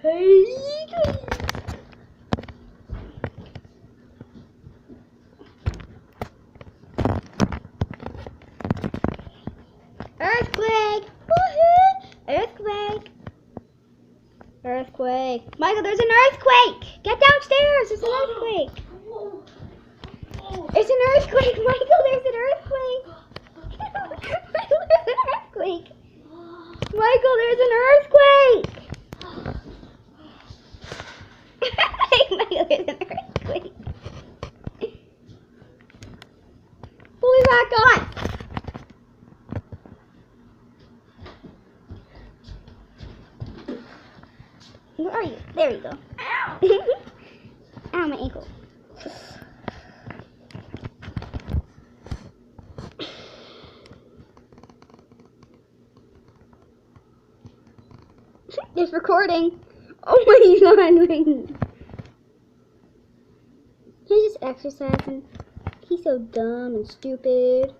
Earthquake! Woohoo! Earthquake! Earthquake! Michael, there's an earthquake! Get downstairs! There's an earthquake! It's an earthquake! Michael, there's an earthquake! Michael, there's an earthquake! Michael, there's an earthquake! Michael, there's an earthquake! Pull me back on! Where are you? There you go. Ow! Ow, my ankle. It's recording. Oh my god. He's just exercising. He's so dumb and stupid.